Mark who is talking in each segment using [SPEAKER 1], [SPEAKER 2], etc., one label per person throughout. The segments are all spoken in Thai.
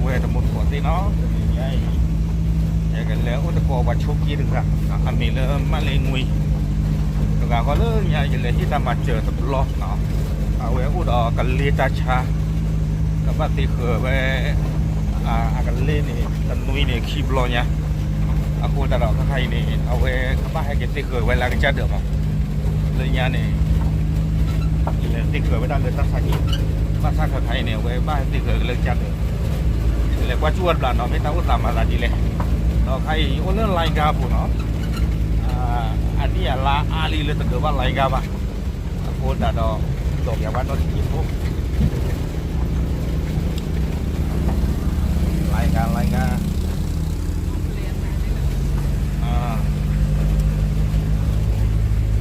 [SPEAKER 1] เวทมุดปกติเนาะใหญ่ใหญ่กันแล้วอุตโกวัดชุกยี่ดึงละอันนี้เลยมาเลยงุยตรงกลางก็เลยใหญ่เลยที่ตามมาเจอตลอดเนาะเอาไว้อุดอกันเลียตาชากับว่าตีเขือไว้กันเล่นี่ตันนุยนี่คีบลอยเนี่ยaku tak tahu kakak ini awe apa yang kita ke awe lagi jadi apa lenya ni le tik ke awe dah le tak sakit masa kakak ini awe apa yang tik ke lagi jadi le kuat cuat lah no kita utama sama tadi le no kai orang lain gak pun no adi ala ali le tak apa lain gak apa aku tak tahu dok yang mana itu lain gak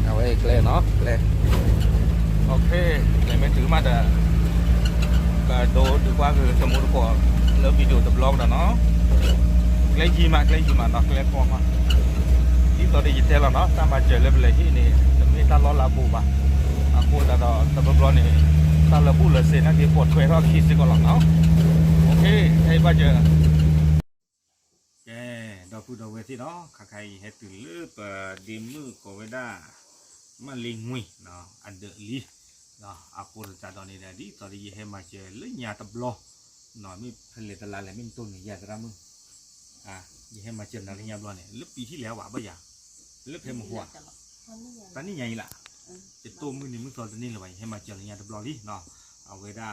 [SPEAKER 1] เอาไว้เกลือเนาะเกลือโอเคเลยไม่ถือมาแต่ก็ดูดีกว่าคือสมมุติว่าเริ่มวิดีโอตัดบล็อกแล้วเนาะเกลือยีมาเนาะเกลือพอมาที่ตอนนี้ยินเท่าเนาะถ้ามาเจอเรื่องอะไรที่นี่จะมีตลอดลาบูบะaku tak ada tabblo ni tak lebu le sen nanti pot kue ro kisi ko lang นาะโอเคให้ba jeดอกพูดเอาไว้ที่เนาะใครให้ตื่นเลือบดีมือก็ไว้ได้มาลิงงุยเนาะอันเดอร์ลีเนาะอากูจะตอนนี้ได้ดีตอนนี้ให้มาเจอเรื่องยาตะบลอเนาะมีผลิตภัณฑ์อะไรไม่ต้นยาตะรามึงยี่ให้มาเจอในเรื่องยาบลอเนี่ยลึกปีที่แล้วว่ะบ่ยาลึกเพมหัวตอนนี้ใหญ่ละจะตัวมือนี่มึงตอนนี้เลยให้มาเจอเรื่องยาตะบลอดิเนาะเอาไว้ได้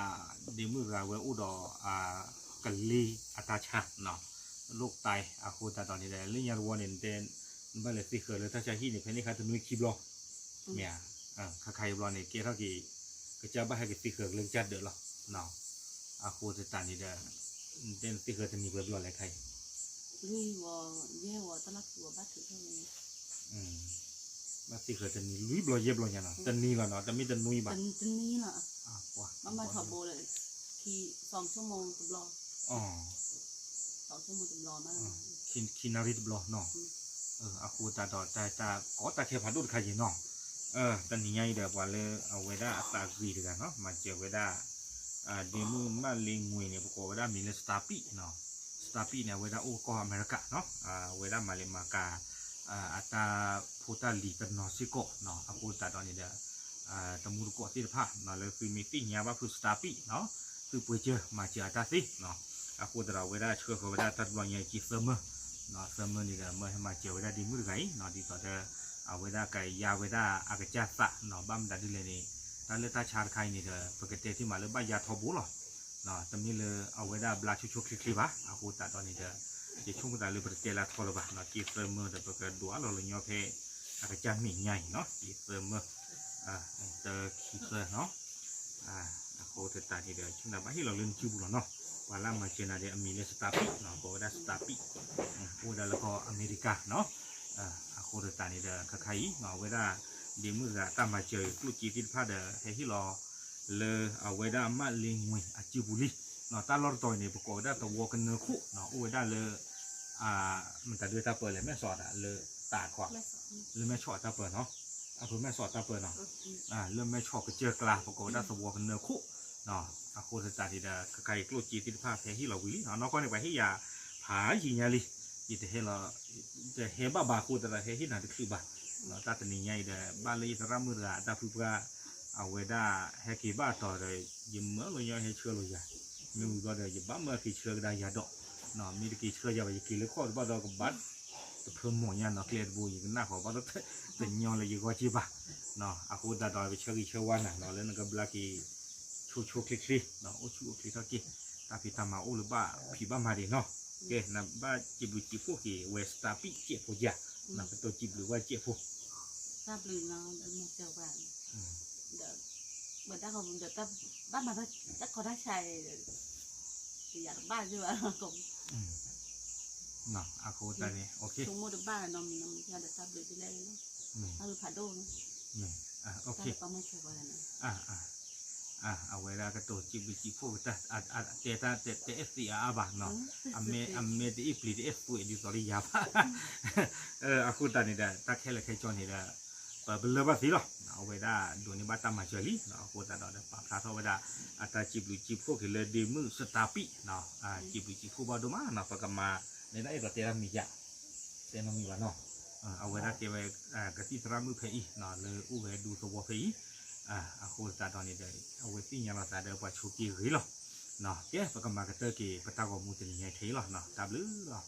[SPEAKER 1] ดีมือเราไว้อุดอกะลีอัตาชาเนาะลูกไตอาคูตาตอนนี้ได้เรื่องยาวัวเนี่ยเต้นบ้านเลยสิเกิดเลยถ้าใช้ที่เนี่ยเพนนี่เขาจะนุ้ยคีบล้อเนี่ยใครบอลเนี่ยเกี่ยวกับกี่ก็จะบ้าให้กี่สิเกิดเรื่องจัดเดือดหรอเนาะอาคูตาตอนนี้ได้เต้นสิเกิดจะมีเบอร์บอลอะไรใคร
[SPEAKER 2] ลุยวัวเย่วัวตลาดวัวบ้านถือเท่านี้
[SPEAKER 1] บ้านสิเกิดจะมีลุยบอลเย็บบอลยังเนาะจะนี่ก่อนเนาะจะมีจะนุ้ยบ้าง
[SPEAKER 2] จะนี่ล่ะ
[SPEAKER 1] ว้า
[SPEAKER 2] มันมาถอดโบเลยขี่2 ชั่วโมงตบลอ2 ชั่วโมงตบลอมาก
[SPEAKER 1] คินาริตบลอเนาะอาคูตาต่อใจตาก็ตาเทียบพัดดูใครยีเนาะตอนนี้ไงเดี๋ยววันเลยเอาไว้ได้อัตรากีด้วยกันเนาะมาเจอไว้ได้เดมือมาเลี้ยงงวยเนี่ยพวกไว้ได้มีเลสตาปีเนาะสตาปีเนี่ยไว้ได้โอ้ก็อเมริกาเนาะไว้ได้มาเลมากาอัตราพูตาลีกันเนาะซิโกเนาะอาคูตาตอนนี้เดี๋ยวตมูรุโกที่ผ้าเนาะเลยคือมีที่เนี่ยว่าคือสตาปีเนาะคือไปเจอมาเจออัตราสิเนาะอาคูตาเราไว้ได้เชื่อเขาไว้ได้ตัดบอลใหญ่จีเสมอเนาะเสมอนี่ก็เมื่อให้มาเจอไว้ได้ดีมือไงเนาะดีต่อเธอเอาไว้ได้ไก่ยาไว้ได้อากาศจัดสะเนาะบ้ามดัดดิเลยนี่ตอนเลือดตาชาไข่นี่เด้อปกติที่มาเลือดใบยาทอบุหรอเนาะตอนนี้เลยเอาไว้ได้บลาชุกคลิปะอากูตัดตอนนี้เด้อที่ช่วงตาเลือดปกติละทอลบะเนาะกีเสมอเด้อปกติดัวเราเลยย่อเพอากาศจัดมีใหญ่เนาะกีเสมอเจอขีเสเนาะอากูตัดนี่เด้อช่วงนั้นบ้านที่เราเล่นชิวหรอเนาะวันละมาเจอนาเดอมีเลสตาปิเนาะก็ได้สตาปิอูดาแล้วก็อเมริกาเนาะอาคูเดตานี่เด้อใครเนาะเวลาเดี๋ยวมือจะตามมาเจอลูกจีติดผ้าเด้อให้ที่รอเลยเอาไว้ได้มาเลี้ยงมวยอาจิบุรีเนาะตาลอดต่อยเนี่ยประกอบได้ตัววัวกันเนื้อคู่เนาะเอาไว้ได้เลยมันแต่ด้วยตาเปิดเลยแม่สอดเลยตาขวาเลยแม่ชอดตาเปิดเนาะเอาคือแม่สอดตาเปิดเนาะเริ่มแม่ชอดก็เจอกลาประกอบได้ตัววัวกันเนื้อคู่เนาะอาคูเดตานี่เด้อใครลูกจีติดผ้าให้ที่เราวิลิเนาะก็ในไปให้ยาผาหิญาลียี่แต่เฮเราจะเฮบ้าคูแต่ละเฮที่นั่นคือบ้าเราตาตนีใหญ่เด้อบ้านเลยจะร่ำมือระตาพูดว่าเอาไว้ได้เฮกีบ้าต่อเลยยิ้มเมื่อเลยยังเฮเชื่อเลยยาไม่รู้ว่าเดี๋ยวยิ้มบ้าเมื่อกี่เชื่อได้ยาดอกเนาะมีกี่เชื่อยาไปกี่เลยข้อบ้าเรากับบ้านจะเพิ่มหมอนยันเนาะเกลียดบุยกันหน้าของบ้านเราเป็นยอนเลยยิ่งกว่าจีบ้าเนาะอากูตาต่อไปเชื่อกี่เชื่อวันน่ะเนาะแล้วนั่นก็บลากีชูคลิกเนาะโอ้ชูคลิกเท่ากี้ตาพิธามาโอ้หรือบ้าผีบ้ามาดิเนาะโอเคนะบ้าจิบุจิพวกที่เวสตาปิเจ็บพวกยานะเป็นตัวจิบหรือว่าเจ็บพวก
[SPEAKER 2] ทราบหรือเราเดี๋ยวเจอกันเดี๋ยวเมื่อได้เขาเดี๋ยวบ้านมาถ้าเขาได้ใช้อยากบ้านใช่ไหมผม
[SPEAKER 1] เนาะอาคูตานี่โอเค
[SPEAKER 2] ช่วงโมดบ้านน้องยาเดี๋ยวทราบหรือที่แรกเนาะถ้าคือผาโดน
[SPEAKER 1] โอเค
[SPEAKER 2] ประมาณชั่วโมงนะ
[SPEAKER 1] เอาไว้แล้วก็ตัวจิบจิพวกแต่เอสซีอาบ้าเนาะอเมริกาผลิตเอสปูดิสอริยาบ้าอาคูตานี่ได้ตาแค่ละแค่จอนี่ได้ เปลือกว่าสิหรอเอาไว้ได้ดูในบ้านตามมาเฉลี่เนาะโคตรดอกเดี๋ยวปรับท้าเท่าไว้ได้อัตราจีบหรือจีบพวกที่เลยดีมือสตาร์ปีเนาะจีบหรือจีบคู่บาดูมาเนาะปากมาในนั้นเราเตะมีอะเตะมีวะเนาะเอาไว้ได้เตะไว้กระติสระมือเพย์เนาะเลยอู้ไว้ดูตัวเพย์โคตรดอกนี่ได้เอาไว้สิ่งอย่างเราแต่เดี๋ยวว่าชูกีหรือหรอเนาะเย้ปากมากระเตอร์กีปตากอมูจะยังไงเทหรอเนาะดับลือหรอ